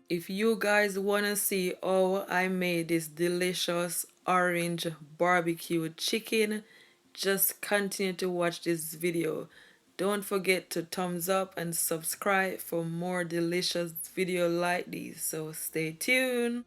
If you guys wanna see how I made this delicious orange barbecue chicken, just continue to watch this video. Don't forget to thumbs up and subscribe for more delicious video like these. So stay tuned.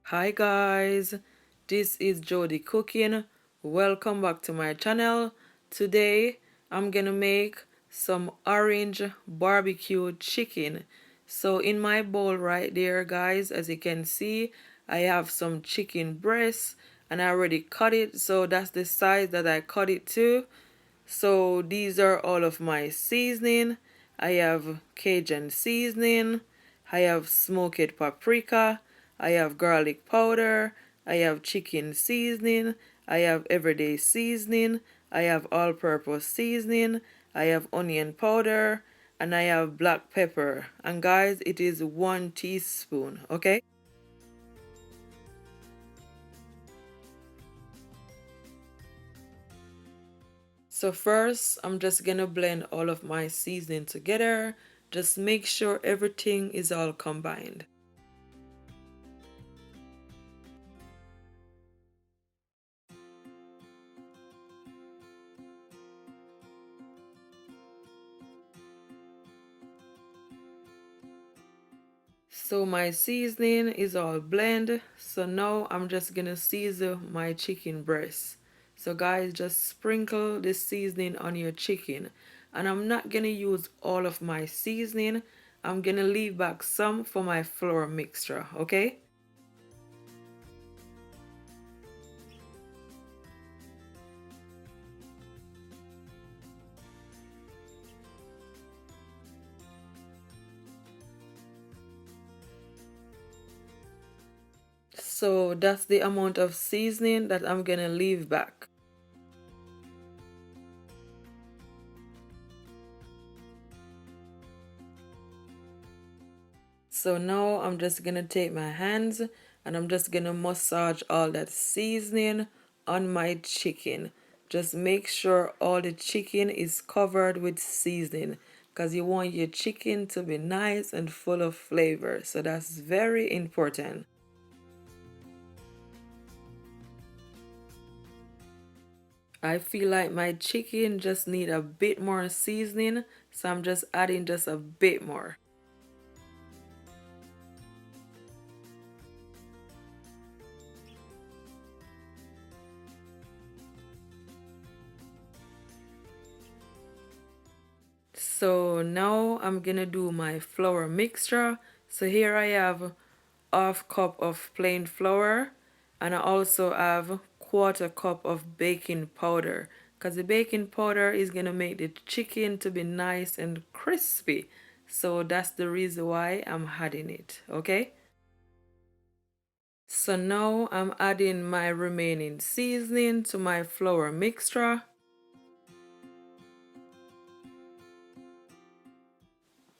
Hi guys, this is Jody cooking. Welcome back to my channel. Today I'm gonna make some orange barbecue chicken. So in my bowl right there guys, as you can see, I have some chicken breast and I already cut it, so that's the size that I cut it to. So these are all of my seasoning. I have Cajun seasoning, I have smoked paprika, I have garlic powder, I have chicken seasoning, I have everyday seasoning, I have all-purpose seasoning, I have onion powder, and I have black pepper. And guys, it is 1 teaspoon, okay? So first, I'm just gonna blend all of my seasoning together. Just make sure everything is all combined. So my seasoning is all blend. So now I'm just gonna season my chicken breast. So guys, just sprinkle the seasoning on your chicken. And I'm not gonna use all of my seasoning. I'm gonna leave back some for my flour mixture, okay? So that's the amount of seasoning that I'm gonna leave back. So now I'm just gonna take my hands and I'm just gonna massage all that seasoning on my chicken. Just make sure all the chicken is covered with seasoning because you want your chicken to be nice and full of flavor. So that's very important. I feel like my chicken just need a bit more seasoning, so I'm just adding just a bit more. So now I'm gonna do my flour mixture. So here I have half cup of plain flour and I also have quarter cup of baking powder because the baking powder is gonna make the chicken to be nice and crispy. So that's the reason why I'm adding it, okay? So now I'm adding my remaining seasoning to my flour mixture.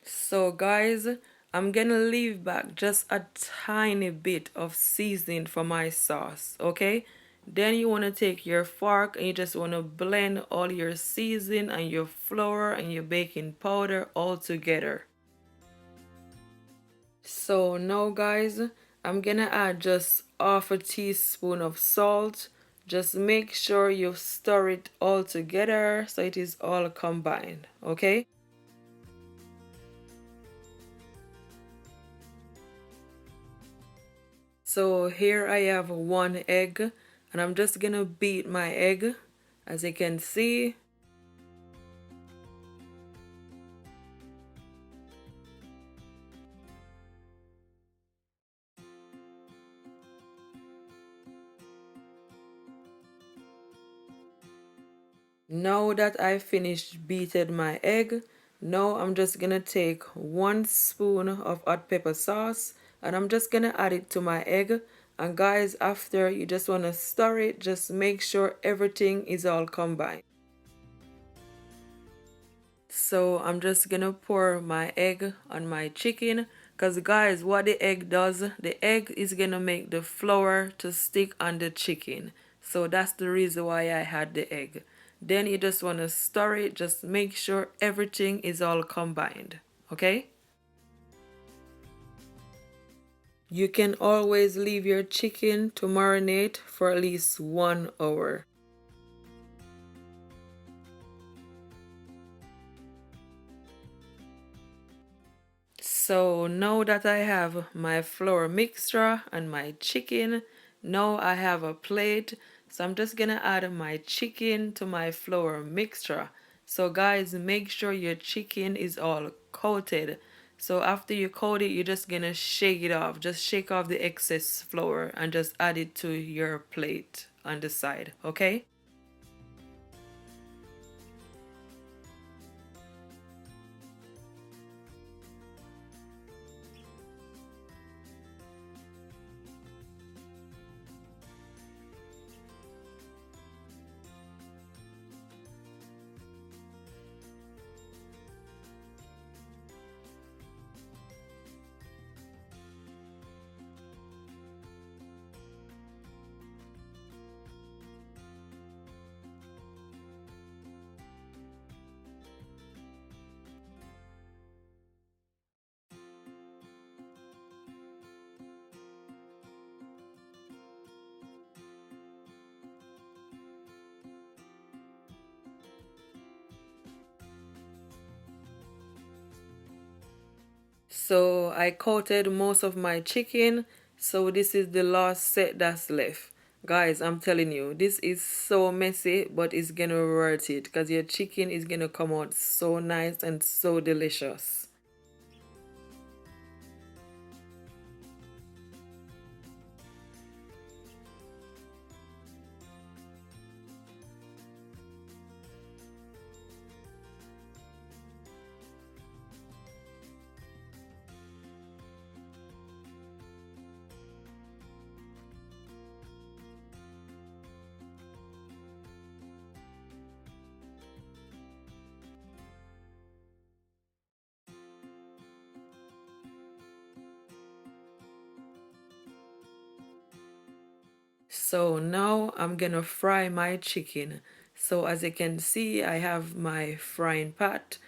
So guys, I'm gonna leave back just a tiny bit of seasoning for my sauce, okay? Then you want to take your fork and you just want to blend all your seasoning and your flour and your baking powder all together. So now guys, I'm gonna add just half a teaspoon of salt. Just make sure you stir it all together so it is all combined, okay? So here I have 1 egg and I'm just gonna beat my egg. As you can see, Now that I finished beating my egg, now I'm just gonna take 1 spoon of hot pepper sauce and I'm just gonna add it to my egg. And guys, after you just wanna stir it, just make sure everything is all combined. So I'm just gonna pour my egg on my chicken, because guys, what the egg does, the egg is gonna make the flour to stick on the chicken. So that's the reason why I had the egg. Then you just want to stir it, just make sure everything is all combined. Okay? You can always leave your chicken to marinate for at least 1 hour. So now that I have my flour mixture and my chicken, now I have a plate. So I'm just gonna add my chicken to my flour mixture. So guys, make sure your chicken is all coated. So after you coat it, you're just gonna shake it off. Just shake off the excess flour and just add it to your plate on the side, okay? So I coated most of my chicken. So this is the last set that's left. Guys, I'm telling you, this is so messy, but it's gonna worth it because your chicken is gonna come out so nice and so delicious. So now I'm gonna fry my chicken. So as you can see, I have my frying pot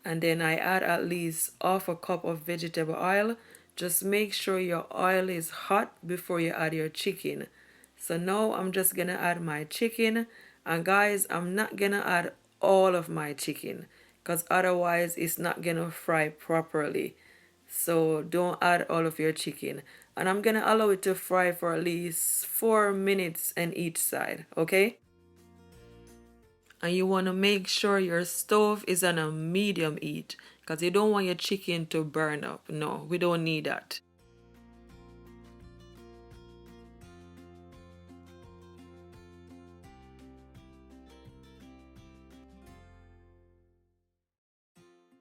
and then I add at least half a cup of vegetable oil. Just make sure your oil is hot before you add your chicken. So now I'm just gonna add my chicken, and guys, I'm not gonna add all of my chicken because otherwise it's not gonna fry properly. So don't add all of your chicken. And I'm gonna allow it to fry for at least 4 minutes on each side, okay? And you want to make sure your stove is on a medium heat because you don't want your chicken to burn up. No, we don't need that.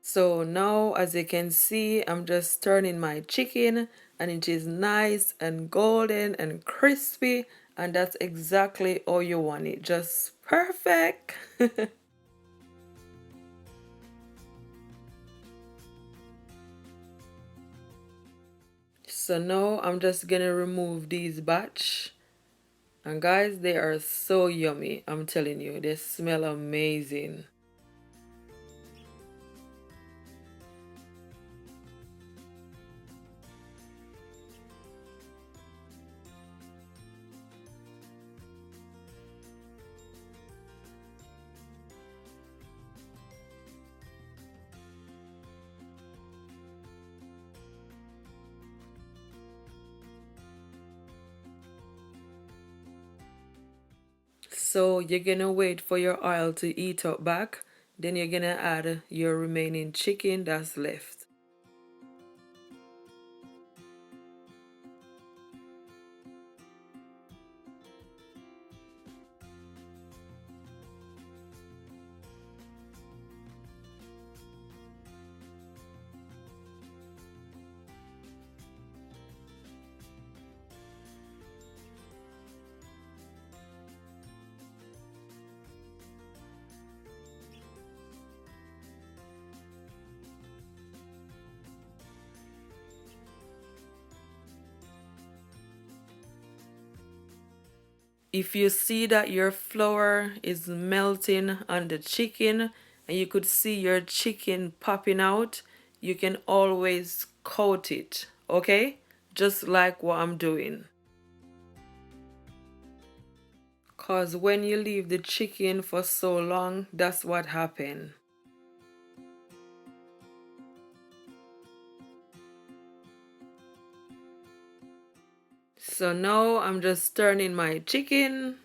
So now, as you can see, I'm just turning my chicken and it is nice and golden and crispy, and that's exactly how you want it. Just perfect. So now I'm just gonna remove these batch. And guys, they are so yummy. I'm telling you, they smell amazing. So you're gonna wait for your oil to heat up back. Then you're gonna add your remaining chicken that's left. If you see that your flour is melting on the chicken and you could see your chicken popping out, you can always coat it, okay? Just like what I'm doing. Cause when you leave the chicken for so long, that's what happens. So now I'm just turning my chicken.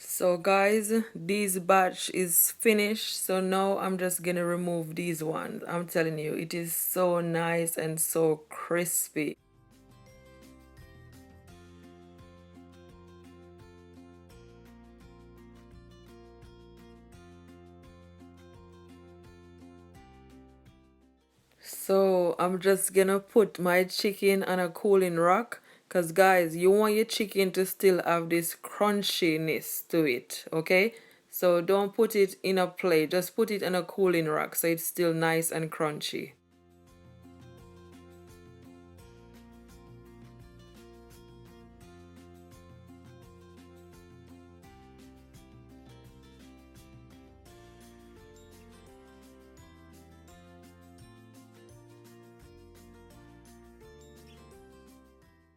So guys, this batch is finished. So now I'm just gonna remove these ones. I'm telling you, it is so nice and so crispy. So I'm just gonna put my chicken on a cooling rack, because guys, you want your chicken to still have this crunchiness to it, okay? So don't put it in a plate, just put it in a cooling rack so it's still nice and crunchy.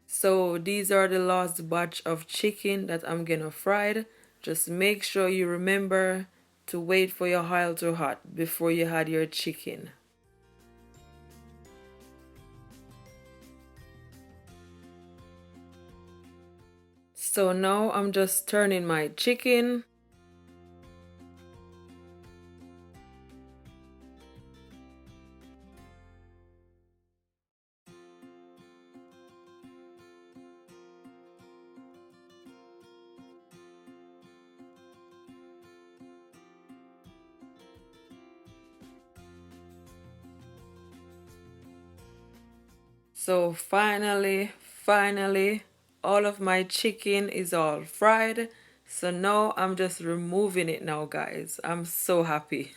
So these are the last batch of chicken that I'm gonna fry. Just make sure you remember to wait for your oil to hot before you add your chicken. So now I'm just turning my chicken. So finally, all of my chicken is all fried. So now I'm just removing it now, guys. I'm so happy.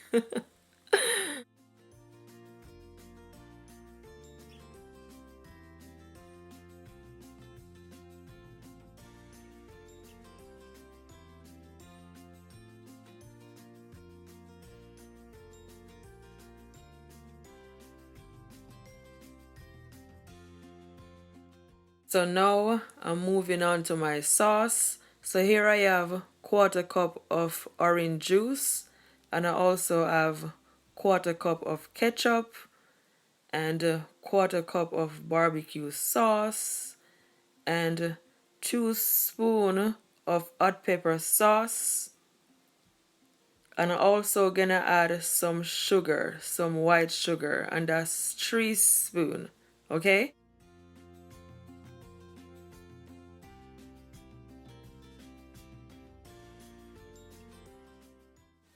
So now I'm moving on to my sauce. So here I have quarter cup of orange juice, and I also have quarter cup of ketchup and a quarter cup of barbecue sauce and 2 spoons of hot pepper sauce. And I'm also gonna add some sugar, some white sugar, and that's 3 spoons, okay?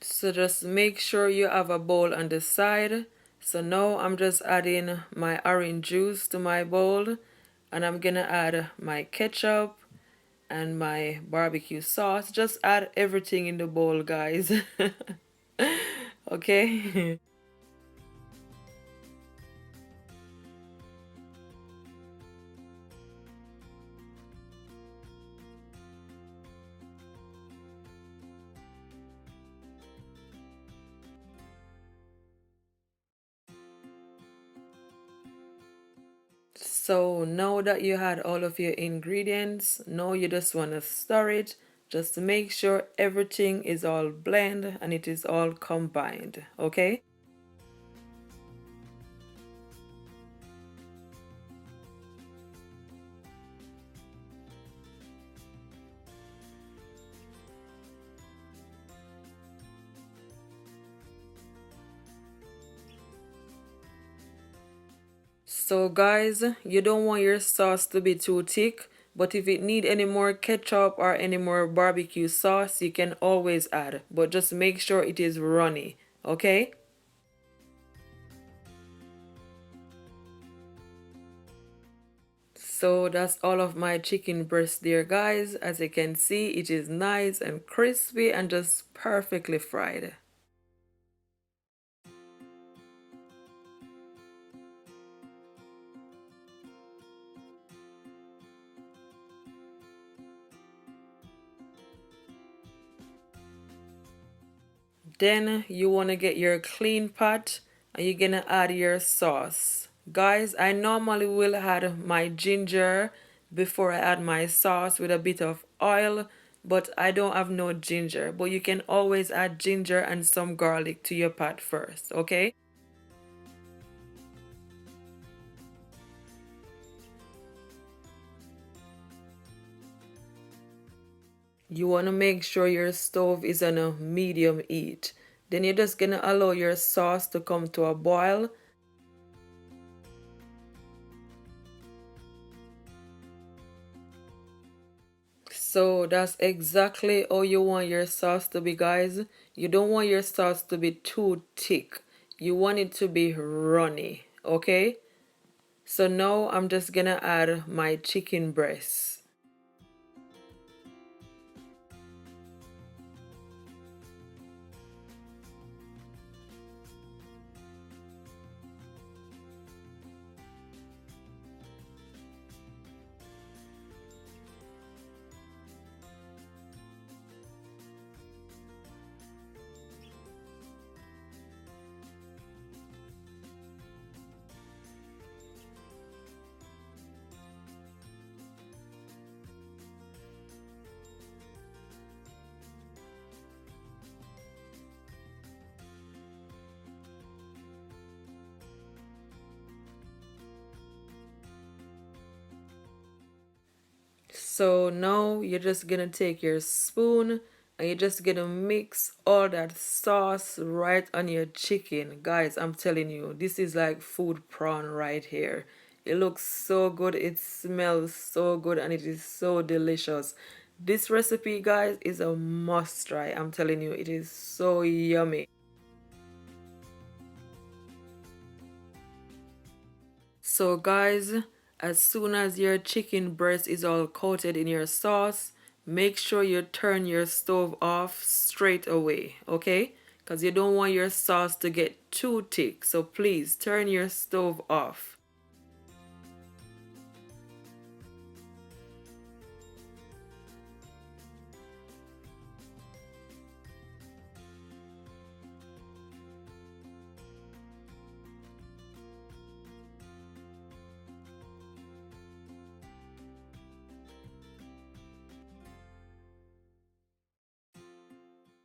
So just make sure you have a bowl on the side. So now I'm just adding my orange juice to my bowl, and I'm gonna add my ketchup and my barbecue sauce. Just add everything in the bowl, guys. Okay. So now that you had all of your ingredients, now you just want to stir it just to make sure everything is all blend and it is all combined, okay? So guys, you don't want your sauce to be too thick, but if it need any more ketchup or any more barbecue sauce, you can always add, but just make sure it is runny, okay? So that's all of my chicken breast there, guys. As you can see, it is nice and crispy and just perfectly fried. Then you want to get your clean pot and you're gonna add your sauce. Guys, I normally will add my ginger before I add my sauce with a bit of oil, but I don't have no ginger. But you can always add ginger and some garlic to your pot first, okay? You want to make sure your stove is on a medium heat. Then you're just gonna allow your sauce to come to a boil. So that's exactly how you want your sauce to be, guys. You don't want your sauce to be too thick. You want it to be runny, okay? So now I'm just gonna add my chicken breast. So now you're just gonna take your spoon and you're just gonna mix all that sauce right on your chicken. Guys, I'm telling you, this is like food prawn right here. It looks so good, it smells so good, and it is so delicious. This recipe, guys, is a must try. I'm telling you, it is so yummy. So guys, as soon as your chicken breast is all coated in your sauce, make sure you turn your stove off straight away, okay? Because you don't want your sauce to get too thick. So please turn your stove off.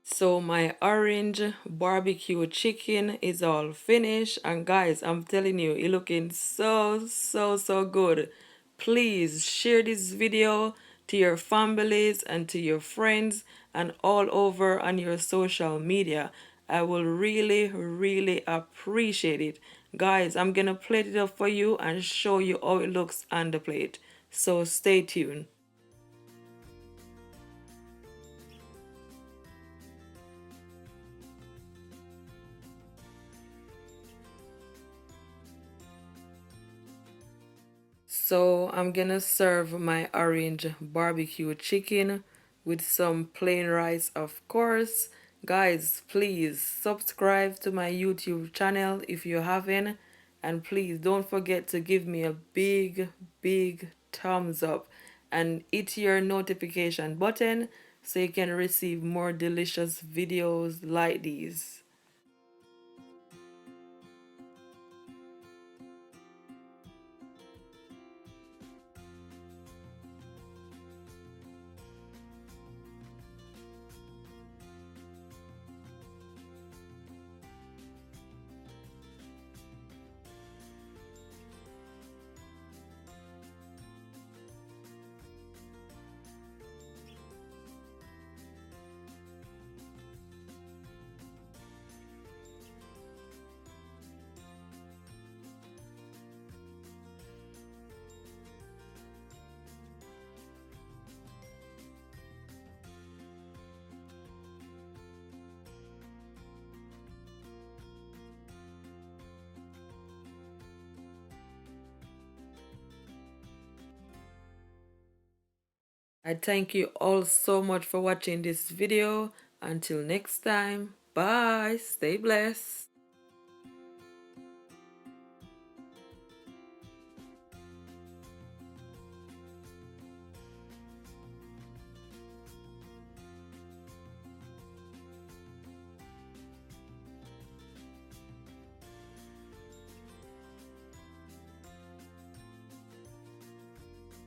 So my orange barbecue chicken is all finished, and guys, I'm telling you, it looking so good. Please share this video to your families and to your friends and all over on your social media. I will really appreciate it. Guys, I'm gonna plate it up for you and show you how it looks on the plate. So stay tuned. So I'm gonna serve my orange barbecue chicken with some plain rice, of course. Guys, please subscribe to my YouTube channel if you haven't, and please don't forget to give me a big thumbs up and hit your notification button so you can receive more delicious videos like these. I thank you all so much for watching this video. Until next time, bye, stay blessed.